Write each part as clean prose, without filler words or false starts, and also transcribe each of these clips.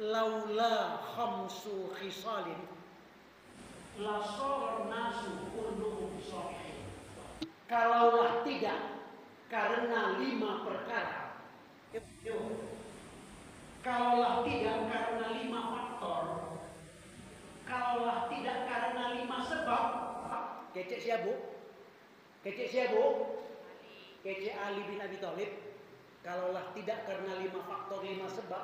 laula khamsu khisalin la sara nasu kulluhum salihin. Kalaulah tidak karena 5 perkara, kalaulah tidak karena 5 faktor, kalaulah tidak karena 5 sebab. Kece siapa? Kece siapa? Kece Ali bin Abi Thalib. Kalaulah tidak karena 5 faktor, 5 sebab,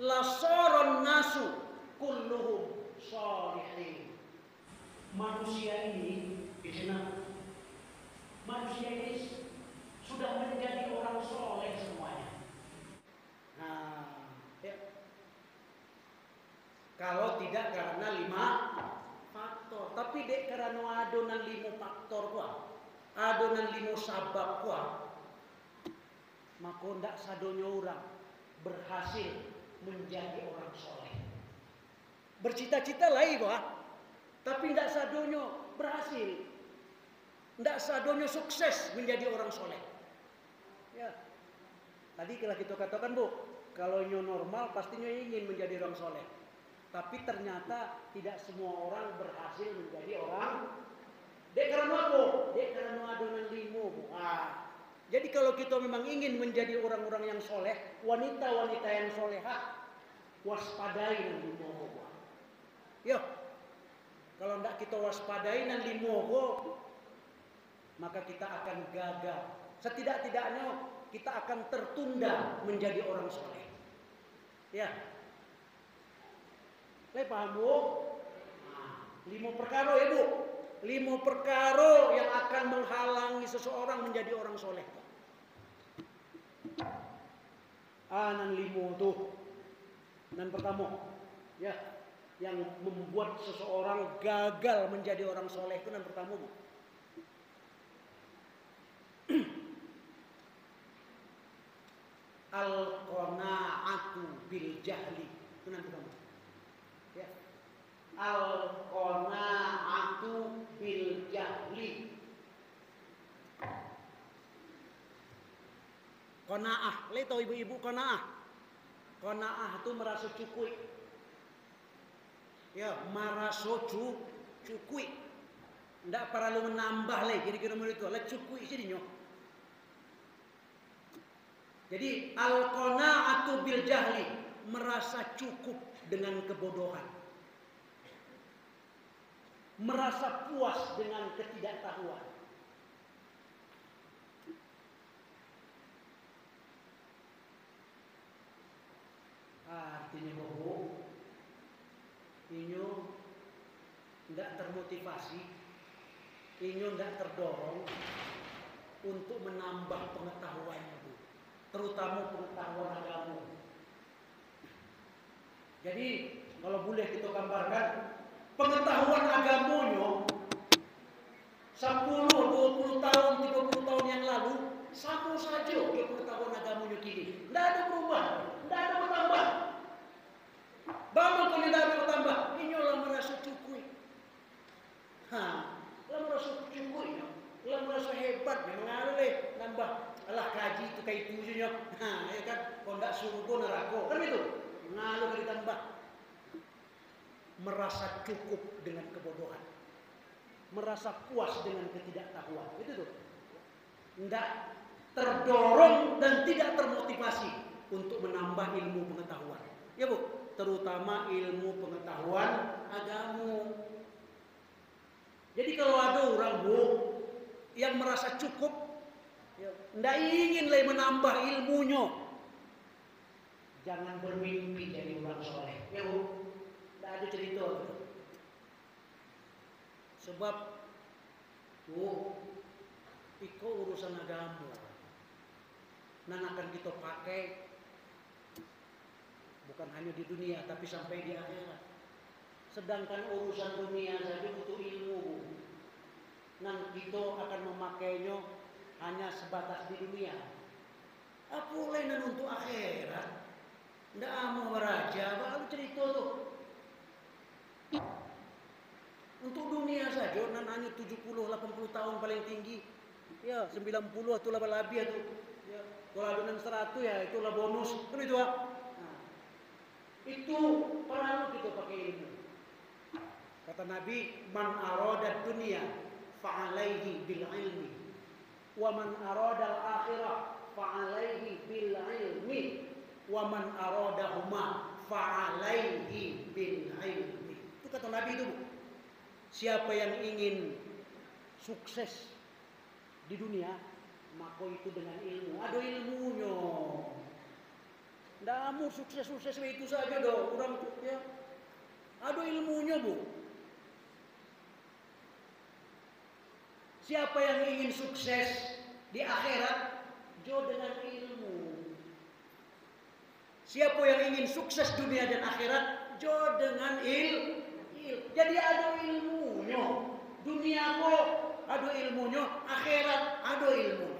lasaron nasu kulluhum sholihin. Manusia ini, manusia ini sudah menjadi orang soleh semuanya. Nah, ya. Kalau tidak karena 5 faktor, tapi dek karena adonan 5 faktor kuah, adonan 5 sabab kuah, maka ndak sadonya orang berhasil menjadi orang soleh. Bercita-cita lah ibu, tapi ndak sadonya berhasil, ndak sadonya sukses menjadi orang soleh. Ya, tadi kalau kita katakan bu, kalau nyo normal pastinya ingin menjadi orang soleh, tapi ternyata tidak semua orang berhasil menjadi orang. Dek karena apa? Dek karena adonan 5 bu. Jadi kalau kita memang ingin menjadi orang-orang yang soleh, wanita-wanita yang solehah, waspadai nan 5. Yo, kalau tidak kita waspadai nan 5, maka kita akan gagal. Setidak-tidaknya kita akan tertunda menjadi orang soleh. Ya, paham bu? 5 perkara ya bu. 5 perkara yang akan menghalangi seseorang menjadi orang soleh. Nan 5 tuh. Nan pertama, ya, yang membuat seseorang gagal menjadi orang soleh itu nan pertama bu. Al-qanaatu bil jahli, itu nan pertama. Ya. Al-qanaatu bil jahli. Qanaah, le tahu ibu-ibu qanaah? Qanaah itu merasa cukup. Ya, merasa cukup. Ndak perlu menambah le, kira-kira itu le cukup jadinya. Jadi al-qanaatu bil jahli, merasa cukup dengan kebodohan. Merasa puas dengan ketidaktahuan. Artinya bahwa inyo tidak termotivasi, inyo tidak terdorong untuk menambah pengetahuannya, terutama pengetahuan agama. Jadi kalau boleh kita gambarkan, pengetahuan agamanya 10, 20 tahun, 30 tahun yang lalu sama saja ke pengetahuan agamanya kini. Tidak ada perubahan, tidak ada bertambah. Bangun kalau tidak ada bertambah, ini lah merasa cukup. Lah merasa cukup, lah merasa hebat, memang le nambah. Alah kaji itu kayak itu ya kan, kalau tidak surga neraka, kan itu. Ngalu ditambah. Merasa cukup dengan kebodohan, merasa puas dengan ketidaktahuan, itu tuh. Tidak terdorong dan tidak termotivasi untuk menambah ilmu pengetahuan. Ya bu, terutama ilmu pengetahuan agama. Jadi kalau ada orang bu yang merasa cukup, ya, tidak ingin lagi menambah ilmunya, jangan bermimpi jadi orang soleh. Ya bu, tidak ada cerita. Sebab bu, itu urusan agama. Nan akan kita pakai bukan hanya di dunia, tapi sampai di akhirat. Sedangkan urusan dunia saja butuh ilmu. Nan kita akan memakainya hanya sebatas di dunia. Apa lain untuk akhirat? Ndak mau beraja, baru cerita tuh. Untuk dunia saja nan hanya 70-80 tahun paling tinggi. Ya, 90 itu lah lebih itu. Ya, kalau ada 100 ya itulah bonus. Kan itu. Nah, itu pakai ilmu. Kata Nabi, man arada dunia fa'alaihi bil ilmi, wa man arada al-akhirah fa'alaihi bil ilmi, wa man aradahuma fa'alaihi bil ilmi. Itu kata Nabi itu. Siapa yang ingin sukses di dunia, maka itu dengan ilmu. Ada ilmunya. Nggak mau sukses-sukses itu saja dong. Orang ya. Ada ilmunya, Bu. Siapa yang ingin sukses di akhirat, jo dengan ilmu. Siapa yang ingin sukses dunia dan akhirat, jo dengan ilmu. Jadi ada ilmunya. Dunia kok ada ilmunya, akhirat ada ilmu.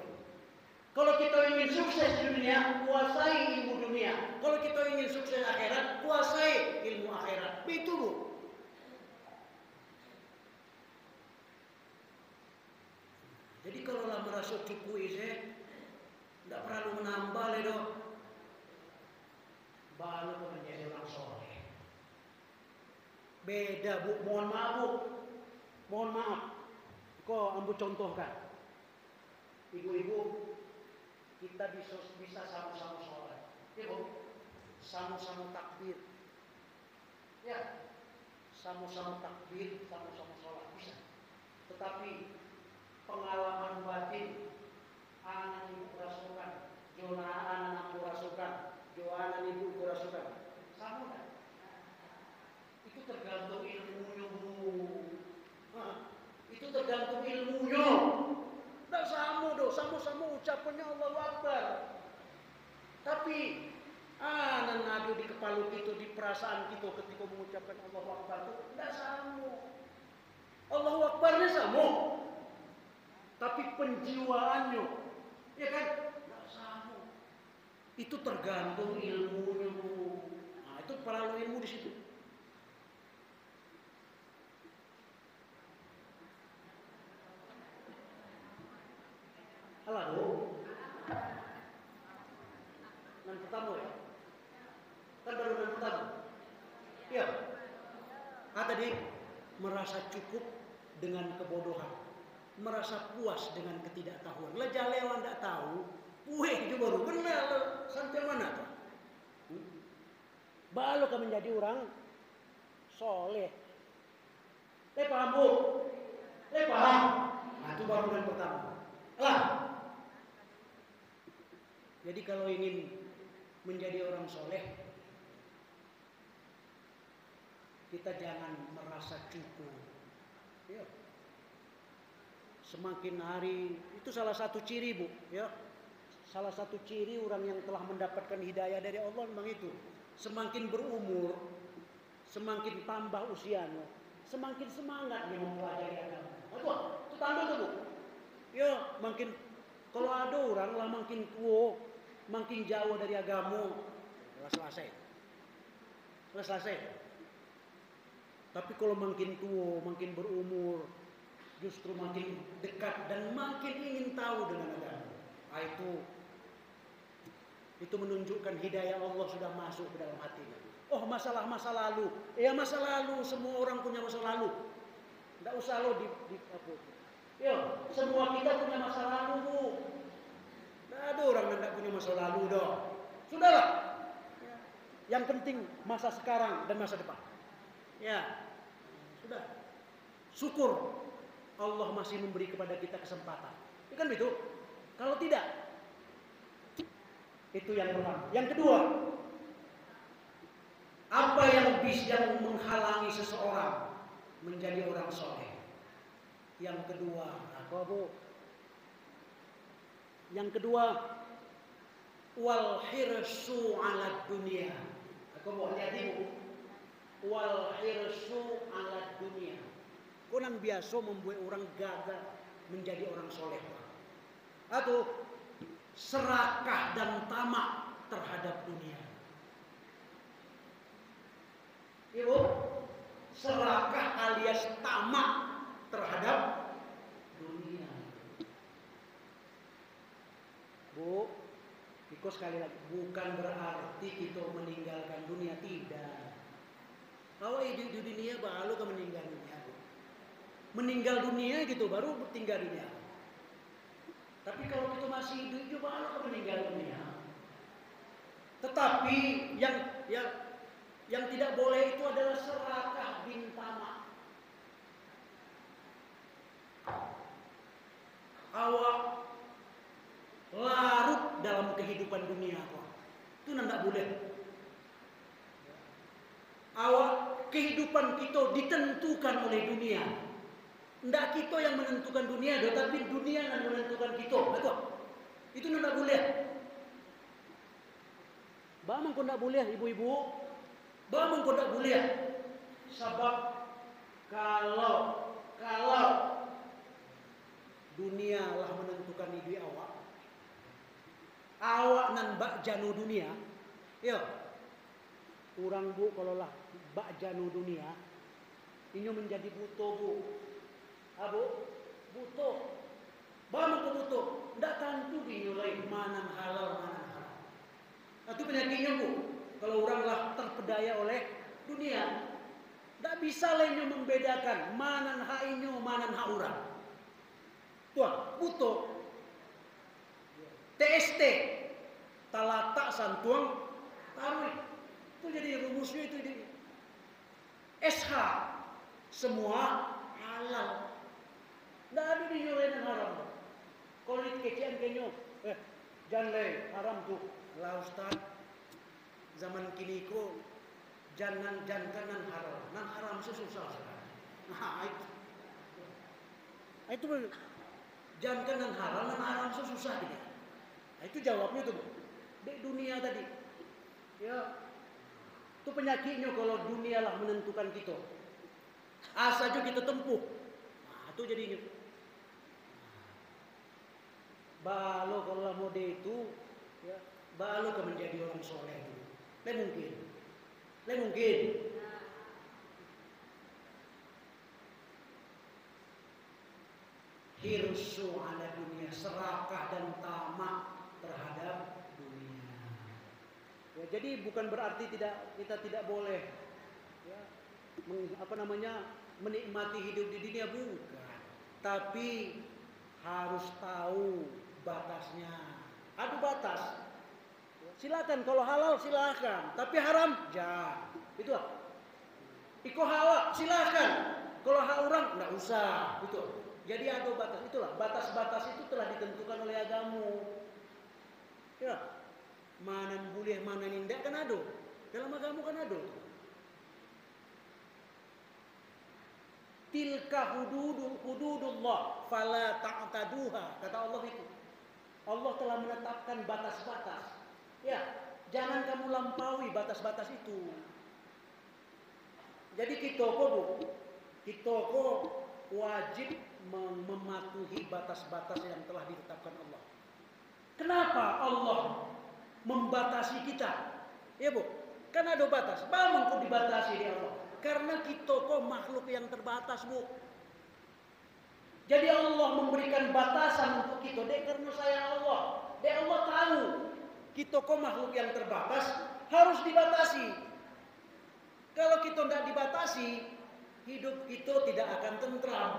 Kalau kita ingin sukses di dunia, kuasai ilmu dunia. Kalau kita ingin sukses akhirat, kuasai ilmu akhirat. Begitu, Bu. Jadi kalau lah merasa cukup isi, tidak perlu menambah ledo. Baru menjadi orang soleh. Beda, Bu. Mohon maaf, Bu. Mohon maaf. Kok ambu contohkan. Ibu-ibu, kita bisa sama-sama sholat. Ya, Bu. Sama-sama takbir. Ya. Sama-sama takbir, sama-sama sholat. Bisa. Tetapi pengalaman batin, anak ibu kurasukan, jona anak kurasukan, jona ibu kurasukan. Sama kan? Itu tergantung ilmunya, Bu. Itu tergantung ilmunya. Tidak sama ucapannya Allahu Akbar. Tapi nado di kepala kita, di perasaan kita ketika mengucapkan Allahu Akbar itu tidak sama. Allahu Akbarnya sama. Tapi penjiwaannya, ya kan? Tidak sama. Itu tergantung ilmunya, Bu. Nah, itu perlu ilmu di situ. Halo. Nan pertama ya? Kan baru nan pertama. Iya. Tadi merasa cukup dengan kebodohan, merasa puas dengan ketidaktahuan. Lah jalewan tidak tahu, pueh itu baru benar. Sampai mana tuh? Baru kau menjadi orang soleh. Paham, Bu? Paham? Nah, itu baru nan pertama. Lah. Jadi kalau ingin menjadi orang soleh, kita jangan merasa cukup. Ya. Semakin hari, itu salah satu ciri, Bu. Ya. Salah satu ciri orang yang telah mendapatkan hidayah dari Allah memang itu. Semakin berumur, semakin tambah usianya, semakin semangat dia mempelajari agama. Itu tanda tuh, Bu. Ya, makin kalau ada orang lah makin tua, makin jauh dari agama, selesai. Tapi kalau makin tua, makin berumur, justru makin dekat dan makin ingin tahu dengan agama. Nah, itu menunjukkan hidayah Allah sudah masuk ke dalam hatinya. Oh, masalah masa lalu. Ya, masa lalu, semua orang punya masa lalu. Tidak usah lo ya, semua kita punya masa lalu, Bu. Tidak ada orang yang tidak punya masa lalu dong. Sudahlah. Yang penting masa sekarang dan masa depan. Ya, sudah. Syukur Allah masih memberi kepada kita kesempatan. Ya kan begitu? Kalau tidak, itu yang pertama. Yang kedua, apa yang bisa menghalangi seseorang menjadi orang soleh? Yang kedua, apa, Bu? Yang kedua, wal hirsu 'ala dunia. Aku mau lihat, Bu. Wal hirsu 'ala dunia. Kunang biasa membuat orang gagal menjadi orang soleh. Atau serakah dan tamak terhadap dunia. Ibu, serakah alias tamak terhadap dunia. Bu, Iko sekali lagi, bukan berarti kita meninggalkan dunia, tidak. baru ke meninggal dunia. Meninggal dunia gitu baru tinggal dunia. Tapi kalau kita masih hidup itu baru ke meninggal dunia. Tetapi yang tidak boleh itu adalah serakah bin tamak. Awak larut dalam kehidupan dunia kok. Itu tidak boleh. Awak kehidupan kita ditentukan oleh dunia. Tidak kita yang menentukan dunia, tetapi dunia yang menentukan kita. Betul? Itu tidak boleh. Bagaimana kau tidak boleh, ibu-ibu? Bagaimana kau tidak boleh? Sebab kalau dunia lah menentukan hidup awak. Awak nan bak janu dunia. Ya. Kurang bu kalau lah bak janu dunia. Ini menjadi buto bu. Abu buto. Bagaimana kau buto? Tidak tentu dinilai mana halal mana haram. Itu penyakitnya bu. Kalau orang lah terpedaya oleh dunia. Tidak bisa lainnya membedakan mana hak inyo mana hak orang. Tuan, buto. TST, talatak santuang taruh. Itu jadi rumusnya itu jadi SH, semua halal. Tidak ada di nyolain haram. Kalau kecian kenyo, jangan leh haram tuh. Lah Ustaz, zaman kini ko jangan nan haram, nan haram susah. Nah itu jangan nan haram susah dia. Nah, itu jawabnya tuh di dunia tadi. Ya, itu penyakitnya kalau dunia lah menentukan kita. Asal kita tempuh. Nah, itu jadinya. Balo kalau mode itu, ya, balo ke menjadi orang soleh itu. Le mungkin. Hirsu ala dunia, serakah dan tamak terhadap dunia. Ya, jadi bukan berarti kita tidak boleh ya, menikmati hidup di dunia, bukan. Tapi harus tahu batasnya. Ada batas. Silakan kalau halal silakan, tapi haram jangan. Itu lah. Iko halal silakan. Kalau hak orang enggak usah, gitu. Jadi ada batas, itulah batas-batas itu telah ditentukan oleh agama. Ya, mana boleh, mana tidak kan ada. Dalam agama kan ada. Tilka hududullah, fala ta'taduha. Kata Allah itu. Allah telah menetapkan batas-batas. Ya, jangan kamu lampaui batas-batas itu. Jadi kita wajib mematuhi batas-batas yang telah ditetapkan Allah. Kenapa Allah membatasi kita? Ya bu, kan ada batas. Bagaimana kok dibatasi di Allah? Karena kita makhluk yang terbatas bu. Jadi Allah memberikan batasan untuk kita. Karena saya Allah. Allah tahu kita makhluk yang terbatas harus dibatasi. Kalau kita tidak dibatasi, hidup kita tidak akan tentram.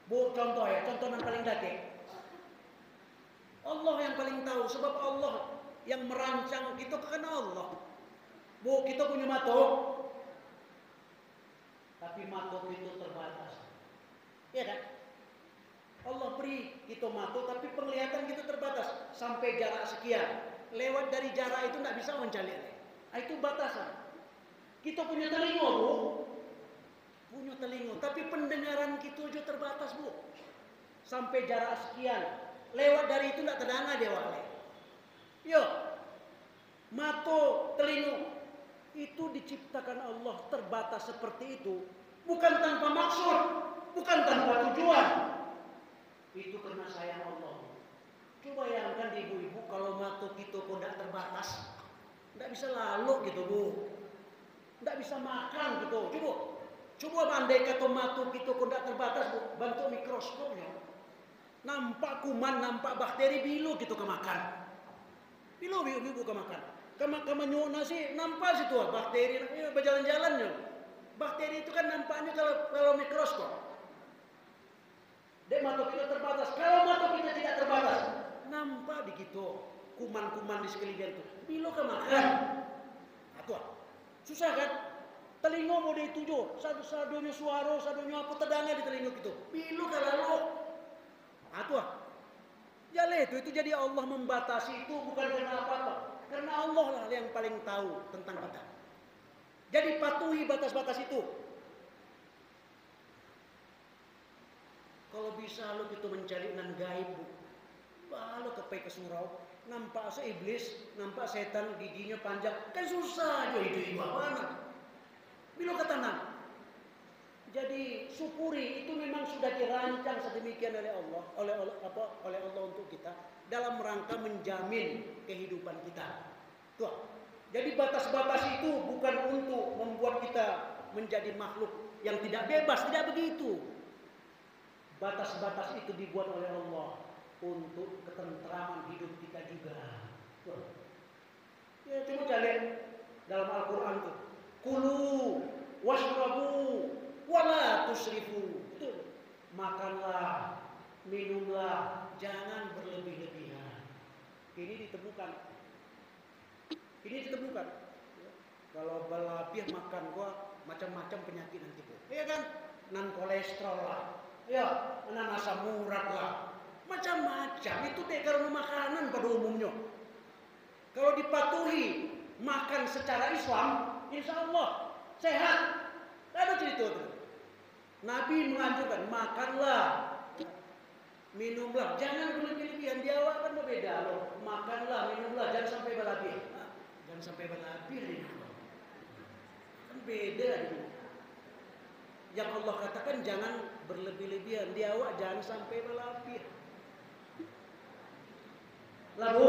Bu, contoh yang paling dakik. Allah yang paling tahu, sebab Allah yang merancang kita karena Allah. Bu, kita punya mata, tapi mata itu terbatas. Iya kan? Allah beri kita mata, tapi penglihatan kita terbatas sampai jarak sekian. Lewat dari jarak itu tidak bisa mencari. Itu batasan. Kita punya telinga, bu. Punya telinga, tapi pendengaran kita juga terbatas, bu. Sampai jarak sekian. Lewat dari itu tidak terdengar dia wale. Yo, mata, telinga itu diciptakan Allah terbatas seperti itu, bukan tanpa maksud, bukan tanpa tujuan. Itu karena sayang Allah. Coba bayangkan ibu-ibu kalau mata kita kok tidak terbatas, tidak bisa lalu gitu, bu. Tidak bisa makan gitu. Coba andai kata mata kita kok tidak terbatas, bu, bentuk mikroskopnya. Nampak kuman, nampak bakteri, bilu gitu kemakan. Bilu kemakan. Kemakan nyok nasi, nampak situ bakteri berjalan-jalannya. Bakteri itu kan nampaknya kalau mikroskop. Dek mata kita terbatas. Kalau mata kita tidak terbatas, nampak begitu kuman-kuman di sekeliling itu. Bilo ke makan. Atau susah kan? Telinga mau dituju, satu-satunya suara, satunya apa terdengar di telinga itu. Bilo ke lalu. Atau jale itu jadi Allah membatasi itu bukan karena apa-apa. Karena Allah lah yang paling tahu tentang kita. Jadi patuhi batas-batas itu. Kalau bisa lo gitu mencari nan gaib, lo ke surau, nampak seiblis, nampak setan giginya panjang, kan susah aja itu mana. Bilo ketenang. Jadi syukuri itu memang sudah dirancang sedemikian oleh Allah, oleh Allah untuk kita dalam rangka menjamin kehidupan kita. Tuh. Jadi batas-batas itu bukan untuk membuat kita menjadi makhluk yang tidak bebas, tidak begitu. Batas-batas itu dibuat oleh Allah untuk ketentraman hidup kita juga. Tuh. Ya, coba lihat dalam Al-Quran tuh. Kulu washrabu wala tusrifu. Itu makanlah, minumlah, jangan berlebih-lebihan. Ini ditemukan. Ya. Kalau berlebih makan gua macam-macam penyakit nanti gua. Iya kan? Nan kolesterol lah. Ya, nan asam urat lah. Macam-macam itu deh karena makanan pada umumnya. Kalau dipatuhi makan secara Islam, insya Allah sehat. Ada cerita itu. Nabi menganjurkan makanlah, minumlah, jangan berlebih-lebihan. Di awal kan berbeda loh. Makanlah, minumlah, jangan sampai berlebih. Jangan sampai berlebih di Allah. Kan beda ini. Yang Allah katakan jangan berlebih-lebihan. Di awal jangan sampai berlebih. Lalu,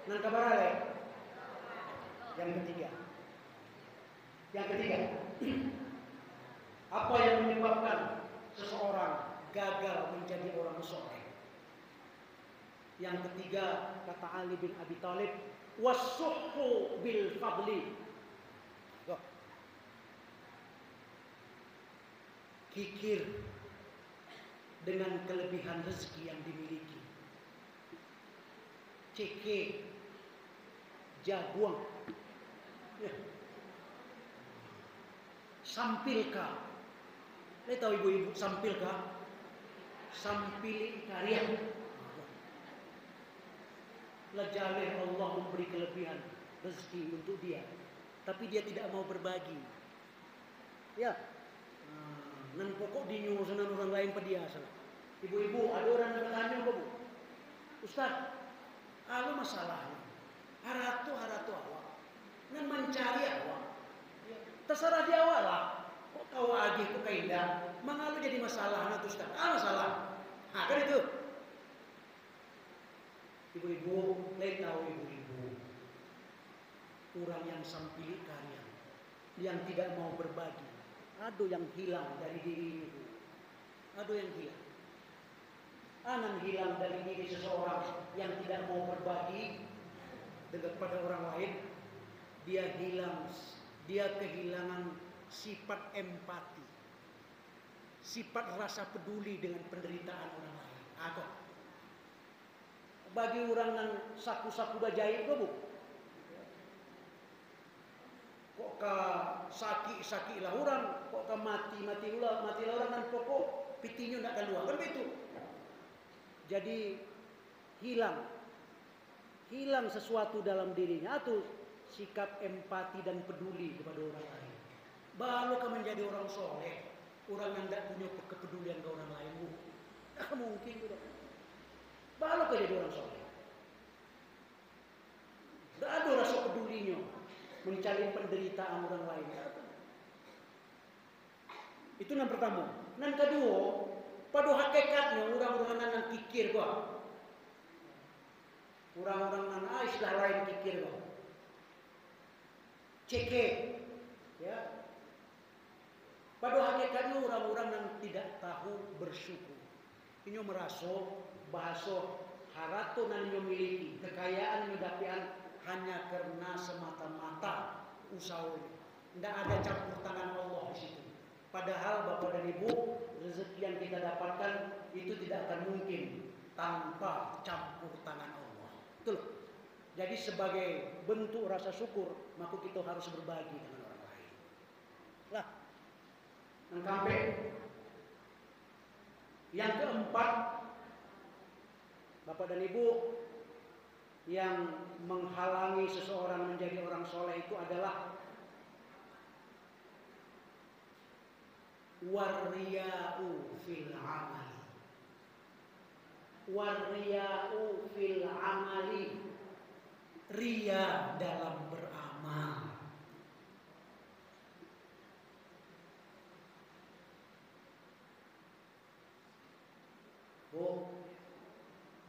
nang kabar ale. Yang ketiga, apa yang menyebabkan seseorang gagal menjadi orang soleh? Yang ketiga, kata Ali bin Abi Thalib, wasuhu bil fadli. Kikir dengan kelebihan rezeki yang dimiliki. Ceke, jagoan, ya. Sampilka. Ini tahu ibu-ibu sampilka? Sampili karya. Lajale Allah memberi kelebihan rezeki untuk dia, tapi dia tidak mau berbagi. Ya, nan pokok dinyusun orang lain pediasa. Ibu-ibu, ada orang yang bertanya apa bu? Ustaz, apa masalahnya? Haratu awak, nan mencari awak. Terserah dia awak lah. Kok kau agih kok keindah? Mengalu jadi masalah na Ustaz? Masalah. Kan itu. Ibu-ibu, lain tahu ibu-ibu. Orang yang sampili karya, yang tidak mau berbagi. Ada yang hilang dari diri itu. Ada yang hilang. Anan hilang dari diri seseorang yang tidak mau berbagi kepada orang lain. Dia kehilangan sifat empati, sifat rasa peduli dengan penderitaan orang lain. Atau bagi orang yang saku-saku bajai itu bu, kok ka sakit lah orang, kok ka mati lah orang dan pokok pitinya nak keluar kan begitu. Jadi hilang sesuatu dalam dirinya atau sikap empati dan peduli kepada orang lain. Baru kau menjadi orang soleh, orang yang tidak punya kepedulian ke orang lain. Tak mungkin juga. Baru kau jadi orang soleh. Tidak ada rasa pedulinya mencari penderitaan orang lain. Itu yang pertama. Yang kedua, pada hakikatnya orang-orang yang kikir kok. Orang-orang yang istilah lain kikir kok. Ceke, ya. Pada hakikatnya orang-orang yang tidak tahu bersyukur. Ini merasa bahasa haratu yang memiliki kekayaan mendapian hanya karena semata-mata usaha. Tidak ada campur tangan Allah di situ. Padahal Bapak dan Ibu, rezeki yang kita dapatkan itu tidak akan mungkin tanpa campur tangan Allah. Betul. Jadi sebagai bentuk rasa syukur, maka kita harus berbagi dengan orang lain. Lah, yang sampai yang keempat, Bapak dan Ibu, yang menghalangi seseorang menjadi orang soleh itu adalah warriya'u fil amali. Warriya'u fil amali. Ria dalam beramal.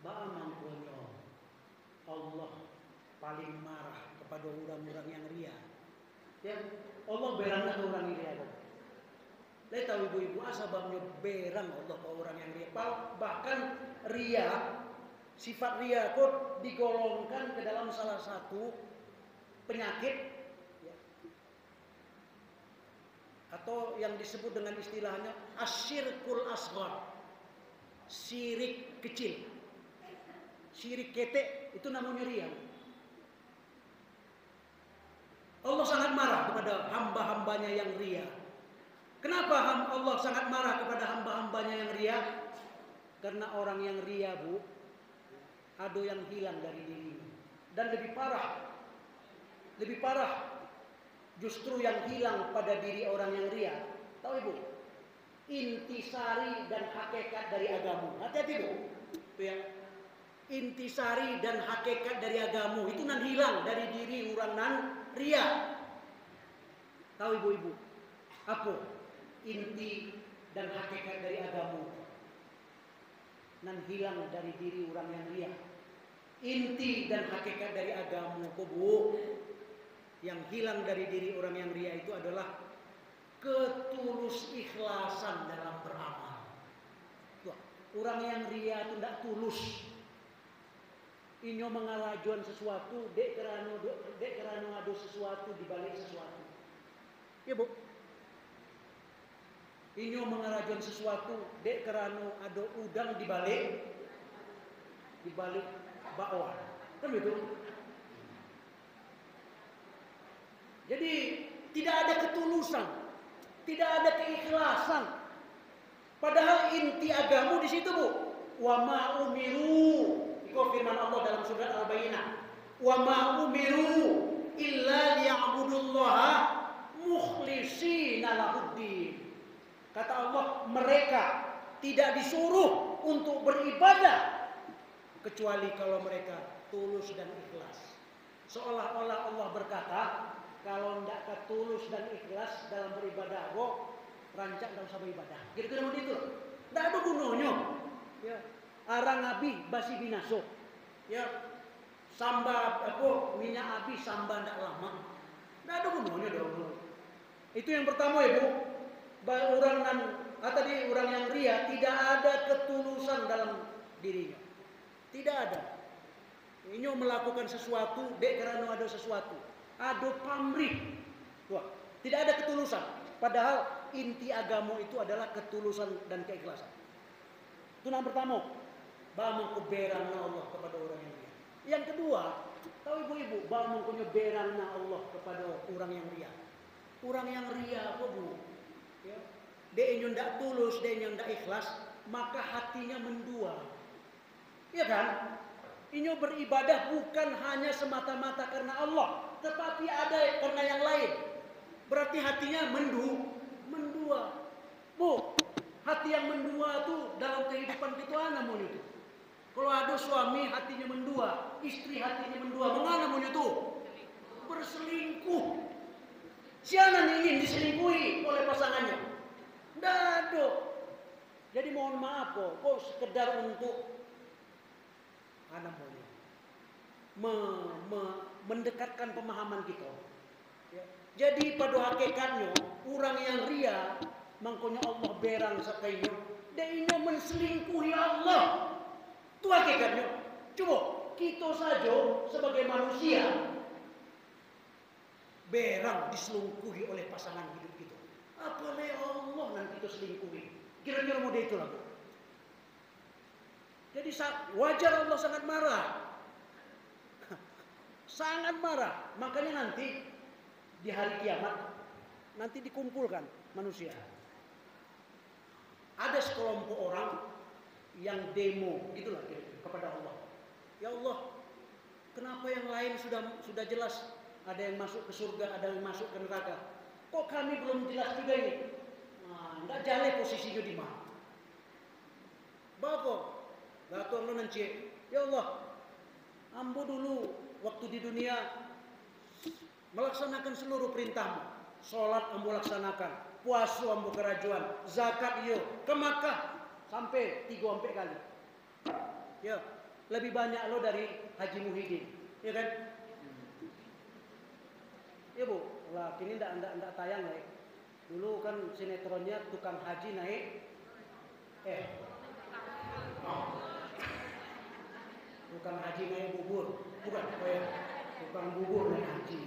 Ba'amang konyo Allah paling marah kepada orang-orang yang ria. Ya, Allah berang ke orang yang ria. Saya tahu ibu-ibu asabamnya berang Allah ke orang yang ria. Bahkan ria, sifat ria kok digolongkan ke dalam salah satu penyakit, ya, atau yang disebut dengan istilahnya asyirkul asghar, syirik kecil, syirik ketek, itu namanya ria. Allah sangat marah kepada hamba-hambanya yang ria. Kenapa Allah sangat marah kepada hamba-hambanya yang ria? Karena orang yang ria, Bu, ada yang hilang dari dirinya. Dan lebih parah justru yang hilang pada diri orang yang ria. Tahu Ibu? Intisari dan hakikat dari agama. Hati-hati Bu. Itu yang intisari dan hakikat dari agama itu nan hilang dari diri orang nan ria. Tahu ibu-ibu? Apa inti dan hakikat dari agama? Nan hilang dari diri orang yang ria. Inti dan hakikat dari agama, Bu, yang hilang dari diri orang yang ria itu adalah ketulus ikhlasan dalam beramal. Tuh, orang yang ria itu tidak tulus. Inyo mengalajuan sesuatu, dek kerana ada sesuatu di balik sesuatu. Ya Bu. Inyo mengalajuan sesuatu, dek kerana ada udang di balik bakwan. Kan begitu? Jadi tidak ada ketulusan, tidak ada keikhlasan. Padahal inti agama di situ, Bu. Wa ma umiru. Itu firman Allah dalam surat Al-Baqarah. Wa ma umiru illa liya'budullaha mukhlishina lahuddin. Kata Allah, mereka tidak disuruh untuk beribadah kecuali kalau mereka tulus dan ikhlas. Seolah-olah Allah berkata, kalau tidak tulus dan ikhlas dalam beribadah, rancak dalam usah beribadah. Kira-kira begitu. Tidak ada gunanya. Ya. Arang abi basi binaso, ya, samba minyak abi samba ndak lama, ndak ada gunanya dong. Itu yang pertama ya Bu. Orang yang ria tidak ada ketulusan dalam dirinya, tidak ada. Ini melakukan sesuatu, dek kerana ada sesuatu, ada pamrih, wah, tidak ada ketulusan. Padahal inti agama itu adalah ketulusan dan keikhlasan. Itu yang pertama. Bamang keberangna Allah kepada orang yang ria. Yang kedua, tahu ibu-ibu, bamang penyeberangna Allah kepada orang yang ria. Orang yang ria apa Bu? Ya. Dia ndak tulus, dia ndak ikhlas, maka hatinya mendua. Iya kan? Inyo beribadah bukan hanya semata-mata karena Allah, tetapi ada karena yang lain. Berarti hatinya mendua. Bu, hati yang mendua itu dalam kehidupan kita namanya itu. Kalau ada suami hatinya mendua, istri hatinya mendua, mengana mau itu? Berselingkuh. Siapa ingin diselingkuhi oleh pasangannya? Tidak ada. Jadi mohon maaf kok sekedar untuk mendekatkan pemahaman kita. Ya. Jadi pada hakikatnya orang yang ria, mangkonya Allah berang sakainya, dia ingin menselingkuhi Allah. Itu hakikatnya. Coba kita saja sebagai manusia Berang diselingkuhi oleh pasangan hidup kita. Apa le Allah nanti itu selingkuhi? Kira-kira mau itu lah. Jadi wajar Allah sangat marah. Sangat marah. Makanya nanti di hari kiamat nanti dikumpulkan manusia. Ada sekelompok orang yang demo gitulah kepada Allah. Ya Allah, kenapa yang lain sudah jelas? Ada yang masuk ke surga, ada yang masuk ke neraka. Kok kami belum jelas juga ini? Nah, enggak jale posisinya di mana. Bapak, gatu Allah nanti. Ya Allah, ambo dulu waktu di dunia melaksanakan seluruh perintahmu. Sholat ambo laksanakan, puasa ambo kerajuan, zakat yo, ke Makkah sampai 3-4 kali. Ya, lebih banyak lo dari Haji Muhyiddin, ya kan? Ya Bu, lah kini ndak tayang ya. Dulu kan sinetronnya tukang haji naik tukang haji naik bubur, bukan? Oh ya, tukang bubur naik haji.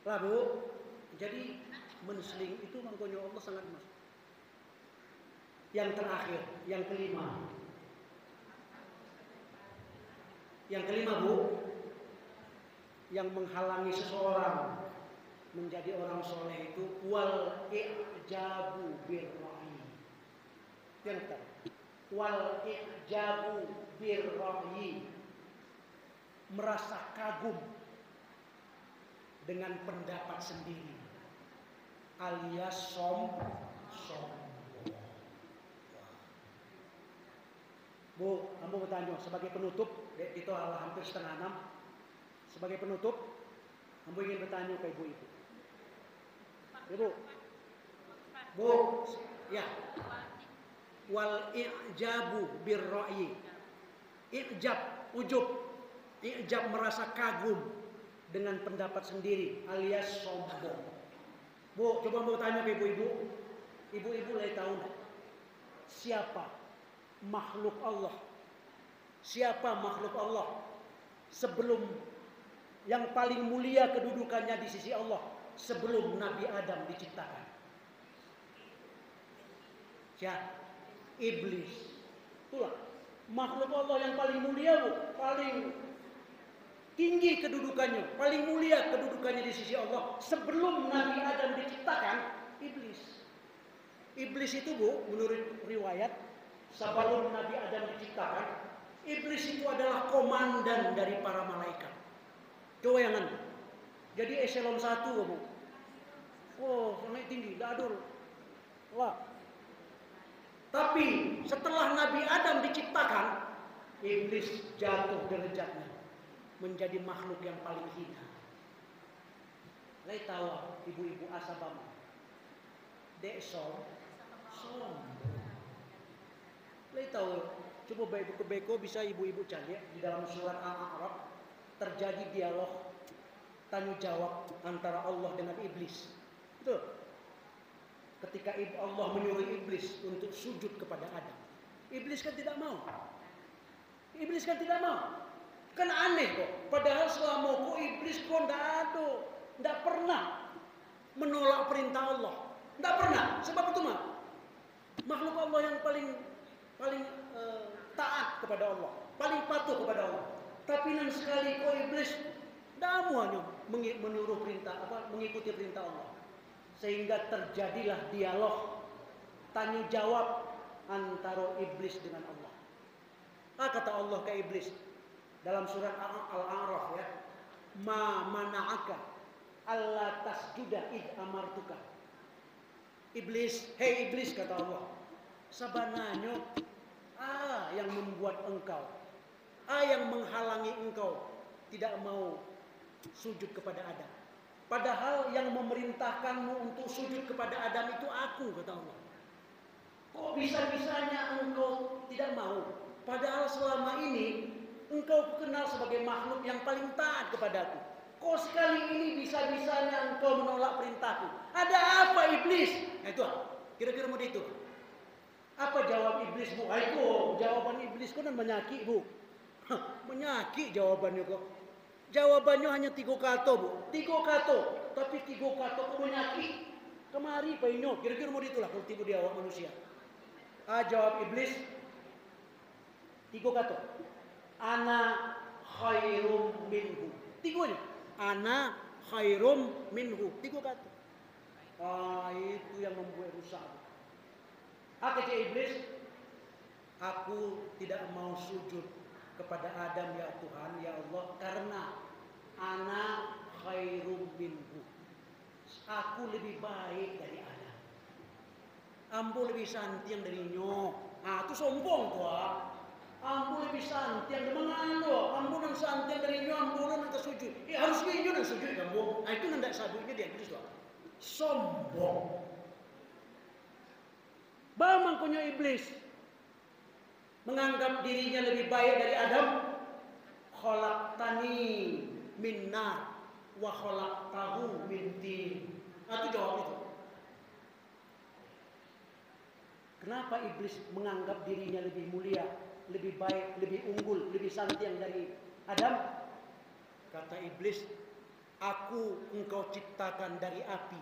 Lah Bu, jadi menseling itu mangkonya Allah sangat mas. Yang terakhir, yang kelima. Yang kelima Bu, yang menghalangi seseorang menjadi orang soleh itu wal i'jabu birra'i. Yang terakhir, wal i'jabu birra'i, merasa kagum dengan pendapat sendiri, alias sombong. Bu, kamu bertanya sebagai penutup, itu hampir 5:30. Sebagai penutup, kamu ingin bertanya ke ibu-ibu. Ibu, Bu, ya. Wal i'jabu birra'i. I'jab, ujub. I'jab merasa kagum dengan pendapat sendiri, alias sombong. Bu, coba mau tanya ke ibu-ibu. Ibu-ibu boleh tahu siapa makhluk Allah? Siapa makhluk Allah sebelum yang paling mulia kedudukannya di sisi Allah sebelum Nabi Adam diciptakan? Siapa? Iblis. Itulah makhluk Allah yang paling mulia, Bu. Paling tinggi kedudukannya, paling mulia kedudukannya di sisi Allah sebelum Nabi Adam diciptakan, iblis. Iblis itu Bu, menurut riwayat sebelum Nabi Adam diciptakan, iblis itu adalah komandan dari para malaikat. Coba yang anu. Jadi eselon 1 kamu. Oh, sangat tinggi, dadur. Wah. Tapi setelah Nabi Adam diciptakan, iblis jatuh derajatnya menjadi makhluk yang paling hina. Lai tahu ibu-ibu asabama. Dek sombong. Lai tahu, coba beko bisa ibu-ibu cari di dalam surat Al-A'raf terjadi dialog tanya jawab antara Allah dengan iblis. Betul. Ketika Allah menyuruh iblis untuk sujud kepada Adam, iblis kan tidak mau. Iblis kan tidak mau. Kan aneh kok. Padahal selama kok iblis kok tidak pernah menolak perintah Allah. Tidak pernah. Sebab itu mah makhluk Allah yang paling taat kepada Allah, paling patuh kepada Allah. Tapi nan sekali kok iblis tidak mau hanya menurut perintah mengikuti perintah Allah. Sehingga terjadilah dialog tanya jawab antara iblis dengan Allah. Kata Allah ke iblis dalam surat Al-A'raf ya, ma mana'aka alla tasjuda id amartuka. Iblis, hei iblis, kata Allah, sabananya yang membuat engkau, yang menghalangi engkau tidak mau sujud kepada Adam. Padahal yang memerintahkanmu untuk sujud kepada Adam itu aku, kata Allah. Kok bisa-bisanya engkau tidak mau? Padahal selama ini engkau kenal sebagai makhluk yang paling taat kepadaku. Kok sekali ini bisa-bisanya engkau menolak perintahku? Ada apa iblis? Nah itu, kira-kira mau itu. Apa jawab iblis, Bu? Itu jawaban iblis kan menyakit, Bu. Menyakit jawabannya kok. Jawabannya hanya 3 kata, Bu. 3 kata. Tapi 3 kata kok menyakit. Kemari painyo, kira-kira mau itulah kalau tiba di awak manusia. Jawab iblis 3 kata. Ana khairum minhu. 3-nya. Ana khairum minhu. 3 kata. Itu yang membuat rusak. Kata iblis, aku tidak mau sujud kepada Adam ya Tuhan, ya Allah, karena ana khairum minhu. Aku lebih baik dari Adam. Ambo lebih santiang dari nyo. Itu sombong tuh. Ambo lebih santiang dari mengano. Ambo nang santiang dari nyo, ambo nang sujud. Harus nyo nang sujud ambo. Itu ndak sabuknya dia iblis tuh. Sombong. Bamang punya iblis menganggap dirinya lebih baik dari Adam. Khalaqtani min nar wa khalaqtahu min tin. Itu jawab itu. Kenapa iblis menganggap dirinya lebih mulia, lebih baik, lebih unggul, lebih santiang dari Adam? Kata iblis, aku engkau ciptakan dari api,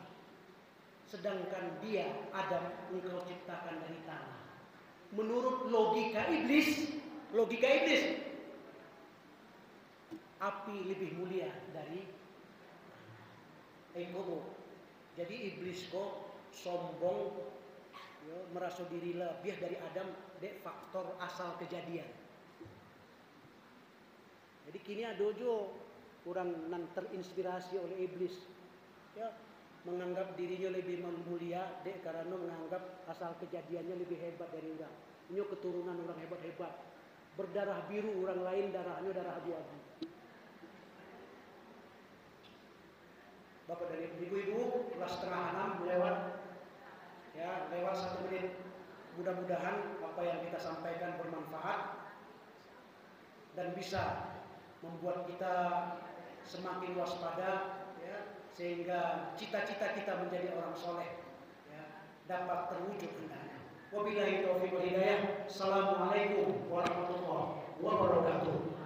sedangkan dia, Adam, engkau ciptakan dari tanah. Menurut logika iblis, api lebih mulia dari tanah. Jadi iblis kok sombong, ya, merasa diri lebih dari Adam, dek faktor asal kejadian. Jadi kini ada jo orang nan terinspirasi oleh iblis, ya, menganggap dirinya lebih mulia dek karena menganggap asal kejadiannya lebih hebat dari orang. Ini keturunan orang hebat-hebat, berdarah biru, orang lain darahnya darah abu-abu. Bapak dan ibu-ibu, kelas setengah 6 lewat 1 menit. Mudah-mudahan apa yang kita sampaikan bermanfaat dan bisa membuat kita semakin waspada, ya, sehingga cita-cita kita menjadi orang soleh, ya, dapat terwujud hendaknya. Wabillahi taufiq wal hidayah. Assalamualaikum warahmatullahi wabarakatuh.